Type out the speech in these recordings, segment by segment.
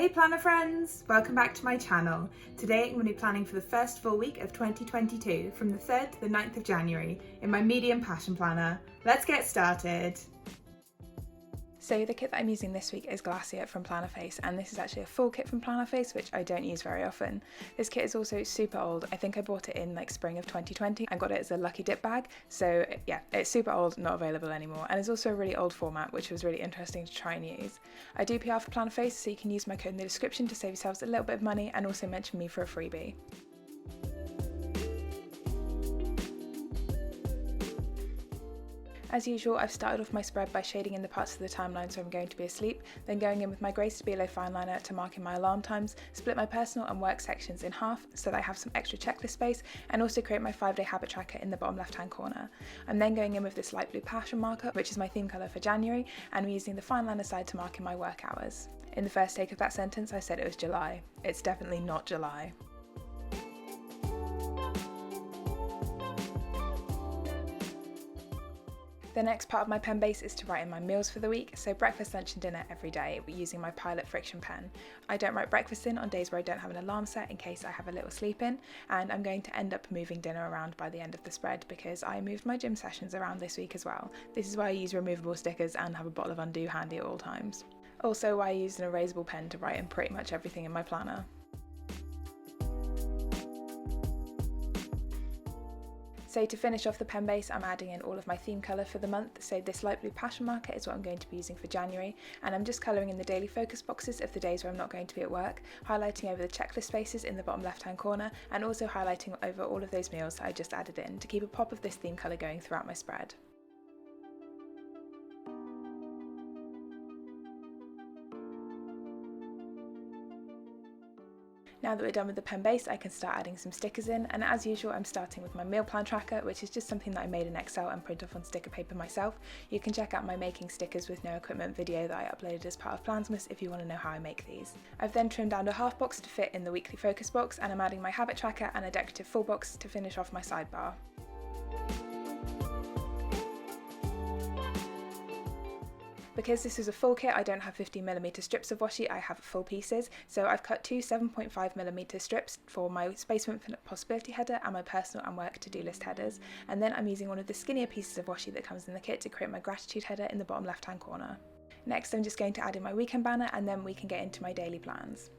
Hey planner friends! Welcome back to my channel. Today I'm going to be planning for the first full week of 2022 from the 3rd to the 9th of January in my medium passion planner. Let's get started! So the kit that I'm using this week is Glacier from Plannerface, and this is actually a full kit from Plannerface, which I don't use very often. This kit is also super old. I think I bought it in like spring of 2020 and got it as a lucky dip bag. So yeah, it's super old, not available anymore, and it's also a really old format, which was really interesting to try and use. I do PR for Plannerface, so you can use my code in the description to save yourselves a little bit of money and also mention me for a freebie. As usual, I've started off my spread by shading in the parts of the timeline so I'm going to be asleep, then going in with my Grey Stabilo fine liner to mark in my alarm times, split my personal and work sections in half so that I have some extra checklist space, and also create my 5-day habit tracker in the bottom left hand corner. I'm then going in with this light blue passion marker, which is my theme colour for January, and I'm using the fine liner side to mark in my work hours. In the first take of that sentence I said it was July. It's definitely not July. The next part of my pen base is to write in my meals for the week, so breakfast, lunch and dinner every day using my Pilot friction pen. I don't write breakfast in on days where I don't have an alarm set in case I have a little sleep in, and I'm going to end up moving dinner around by the end of the spread because I moved my gym sessions around this week as well. This is why I use removable stickers and have a bottle of Undo handy at all times. Also why I use an erasable pen to write in pretty much everything in my planner. So to finish off the pen base, I'm adding in all of my theme colour for the month. So this light blue passion marker is what I'm going to be using for January, and I'm just colouring in the daily focus boxes of the days where I'm not going to be at work, highlighting over the checklist spaces in the bottom left hand corner, and also highlighting over all of those meals that I just added in to keep a pop of this theme colour going throughout my spread. Now that we're done with the pen base, I can start adding some stickers in, and as usual I'm starting with my meal plan tracker, which is just something that I made in Excel and print off on sticker paper myself. You can check out my making stickers with no equipment video that I uploaded as part of Plansmas if you want to know how I make these. I've then trimmed down a half box to fit in the weekly focus box, and I'm adding my habit tracker and a decorative full box to finish off my sidebar. Because this is a full kit, I don't have 15mm strips of washi, I have full pieces, so I've cut two 7.5mm strips for my Space for Infinite Possibility header and my personal and work to-do list headers, and then I'm using one of the skinnier pieces of washi that comes in the kit to create my gratitude header in the bottom left hand corner. Next I'm just going to add in my weekend banner, and then we can get into my daily plans.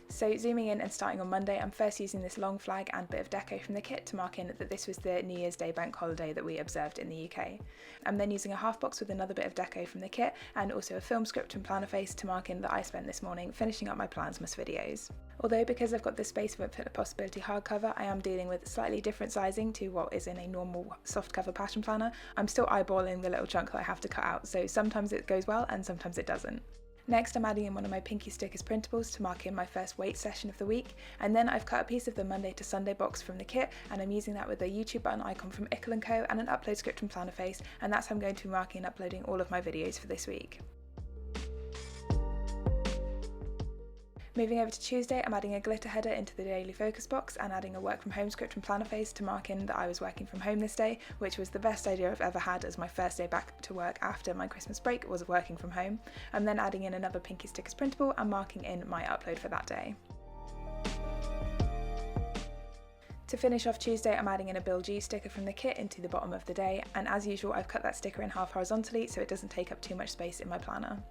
So zooming in and starting on Monday, I'm first using this long flag and bit of deco from the kit to mark in that this was the New Year's Day bank holiday that we observed in the UK. I'm then using a half box with another bit of deco from the kit and also a film script from Plannerface to mark in that I spent this morning finishing up my Plansmas videos. Although because I've got the Space for Infinite Possibility hardcover, I am dealing with slightly different sizing to what is in a normal softcover passion planner, I'm still eyeballing the little chunk that I have to cut out, so sometimes it goes well and sometimes it doesn't. Next I'm adding in one of my Pinky Stickers printables to mark in my first weight session of the week, and then I've cut a piece of the Monday to Sunday box from the kit, and I'm using that with a YouTube button icon from Ickle & Co and an upload script from Plannerface, and that's how I'm going to be marking and uploading all of my videos for this week. Moving over to Tuesday, I'm adding a glitter header into the daily focus box and adding a work from home script from Plannerface to mark in that I was working from home this day, which was the best idea I've ever had as my first day back to work after my Christmas break was working from home. I'm then adding in another Pinky Stickers printable and marking in my upload for that day. To finish off Tuesday, I'm adding in a Bill G sticker from the kit into the bottom of the day, and as usual I've cut that sticker in half horizontally so it doesn't take up too much space in my planner.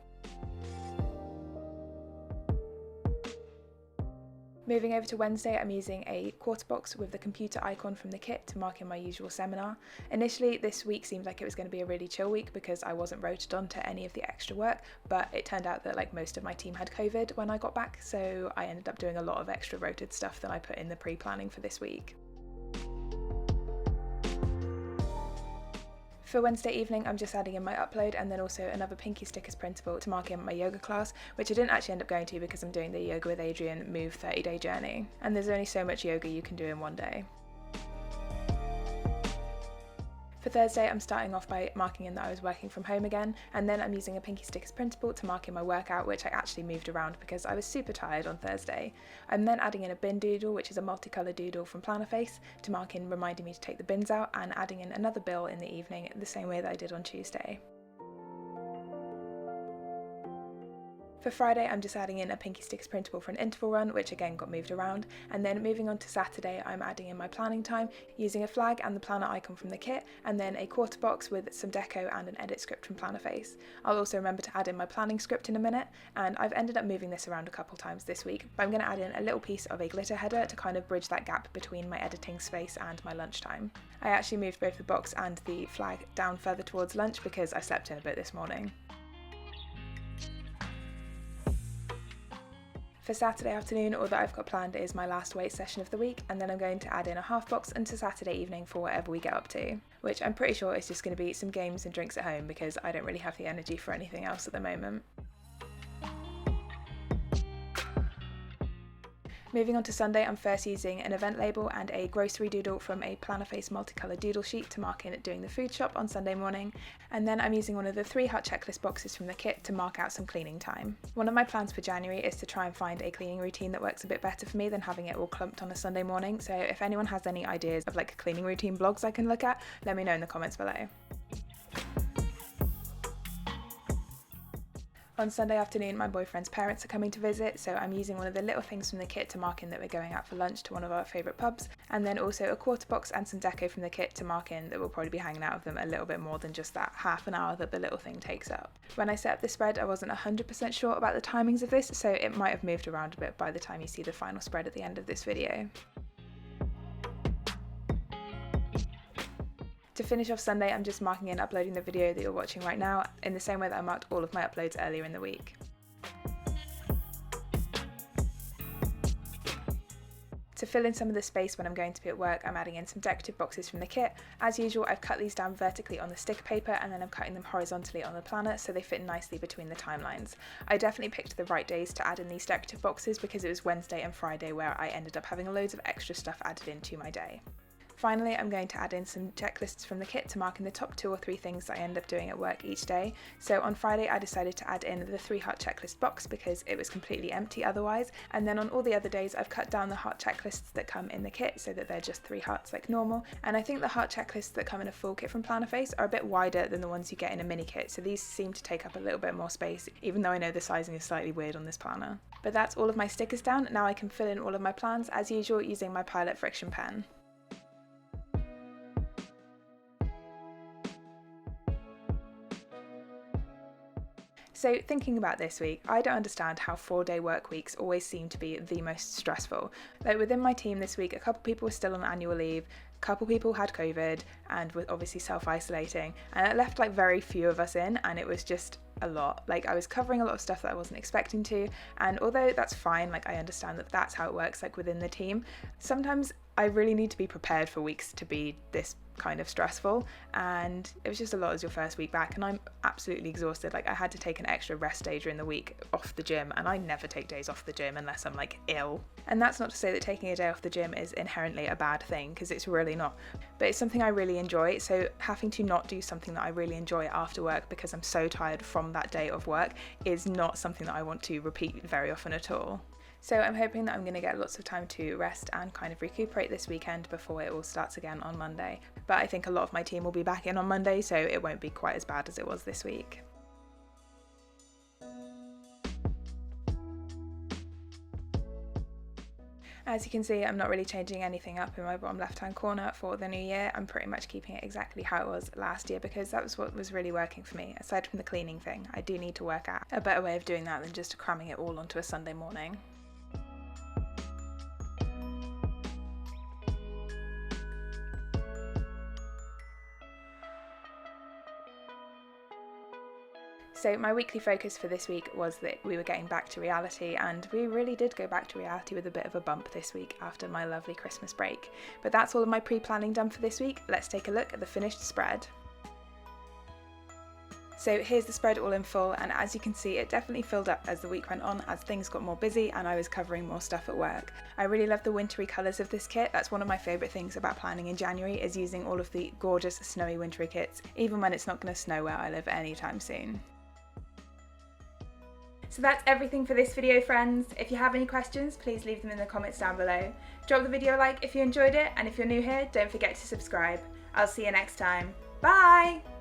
Moving over to Wednesday, I'm using a quarter box with the computer icon from the kit to mark in my usual seminar. Initially, this week seemed like it was going to be a really chill week because I wasn't rotated onto any of the extra work, but it turned out that like most of my team had COVID when I got back, so I ended up doing a lot of extra rotated stuff that I put in the pre-planning for this week. For Wednesday evening, I'm just adding in my upload and then also another Pinky Stickers printable to mark in my yoga class, which I didn't actually end up going to because I'm doing the Yoga with Adrian Move 30-day journey, and there's only so much yoga you can do in one day. For Thursday, I'm starting off by marking in that I was working from home again, and then I'm using a Pinky Stickers printable to mark in my workout, which I actually moved around because I was super tired on Thursday. I'm then adding in a bin doodle, which is a multicolour doodle from Plannerface, to mark in reminding me to take the bins out, and adding in another bill in the evening the same way that I did on Tuesday. For Friday, I'm just adding in a Pinky Stickers printable for an interval run, which again got moved around, and then moving on to Saturday, I'm adding in my planning time, using a flag and the planner icon from the kit, and then a quarter box with some deco and an edit script from Plannerface. I'll also remember to add in my planning script in a minute, and I've ended up moving this around a couple times this week, but I'm going to add in a little piece of a glitter header to kind of bridge that gap between my editing space and my lunchtime. I actually moved both the box and the flag down further towards lunch because I slept in a bit this morning. For Saturday afternoon, all that I've got planned is my last weight session of the week, and then I'm going to add in a half box into Saturday evening for whatever we get up to, which I'm pretty sure is just going to be some games and drinks at home because I don't really have the energy for anything else at the moment. Moving on to Sunday, I'm first using an event label and a grocery doodle from a Plannerface multicolour doodle sheet to mark in doing the food shop on Sunday morning, and then I'm using one of the 3 hot checklist boxes from the kit to mark out some cleaning time. One of my plans for January is to try and find a cleaning routine that works a bit better for me than having it all clumped on a Sunday morning, so if anyone has any ideas of like cleaning routine blogs I can look at, let me know in the comments below. On Sunday afternoon, my boyfriend's parents are coming to visit, so I'm using one of the little things from the kit to mark in that we're going out for lunch to one of our favourite pubs, and then also a quarter box and some deco from the kit to mark in that we'll probably be hanging out with them a little bit more than just that half an hour that the little thing takes up. When I set up this spread, I wasn't 100% sure about the timings of this, so it might have moved around a bit by the time you see the final spread at the end of this video. To finish off Sunday, I'm just marking in uploading the video that you're watching right now in the same way that I marked all of my uploads earlier in the week. To fill in some of the space when I'm going to be at work, I'm adding in some decorative boxes from the kit. As usual, I've cut these down vertically on the sticker paper and then I'm cutting them horizontally on the planner so they fit nicely between the timelines. I definitely picked the right days to add in these decorative boxes because it was Wednesday and Friday where I ended up having loads of extra stuff added into my day. Finally, I'm going to add in some checklists from the kit to mark in the top 2 or 3 things I end up doing at work each day. So on Friday, I decided to add in the 3 heart checklist box because it was completely empty otherwise. And then on all the other days, I've cut down the heart checklists that come in the kit so that they're just 3 hearts like normal. And I think the heart checklists that come in a full kit from Plannerface are a bit wider than the ones you get in a mini kit. So these seem to take up a little bit more space, even though I know the sizing is slightly weird on this planner. But that's all of my stickers down. Now I can fill in all of my plans as usual using my Pilot Friction pen. So thinking about this week, I don't understand how 4-day work weeks always seem to be the most stressful. Like within my team this week, a couple people were still on annual leave, a couple people had COVID and were obviously self-isolating, and it left like very few of us in, and it was just a lot. Like I was covering a lot of stuff that I wasn't expecting to, and although that's fine, like I understand that that's how it works like within the team, sometimes I really need to be prepared for weeks to be this kind of stressful, and it was just a lot as your first week back, and I'm absolutely exhausted. Like I had to take an extra rest day during the week off the gym, and I never take days off the gym unless I'm like ill. And that's not to say that taking a day off the gym is inherently a bad thing, because it's really not, but it's something I really enjoy. So having to not do something that I really enjoy after work because I'm so tired from that day of work is not something that I want to repeat very often at all. So I'm hoping that I'm going to get lots of time to rest and kind of recuperate this weekend before it all starts again on Monday. But I think a lot of my team will be back in on Monday, so it won't be quite as bad as it was this week. As you can see, I'm not really changing anything up in my bottom left-hand corner for the new year. I'm pretty much keeping it exactly how it was last year because that was what was really working for me. Aside from the cleaning thing, I do need to work out a better way of doing that than just cramming it all onto a Sunday morning. So my weekly focus for this week was that we were getting back to reality, and we really did go back to reality with a bit of a bump this week after my lovely Christmas break. But that's all of my pre-planning done for this week. Let's take a look at the finished spread. So here's the spread all in full, and as you can see it definitely filled up as the week went on as things got more busy and I was covering more stuff at work. I really love the wintry colours of this kit. That's one of my favourite things about planning in January, is using all of the gorgeous snowy wintry kits, even when it's not going to snow where I live anytime soon. So that's everything for this video, friends. If you have any questions, please leave them in the comments down below. Drop the video a like if you enjoyed it, and if you're new here, don't forget to subscribe. I'll see you next time. Bye!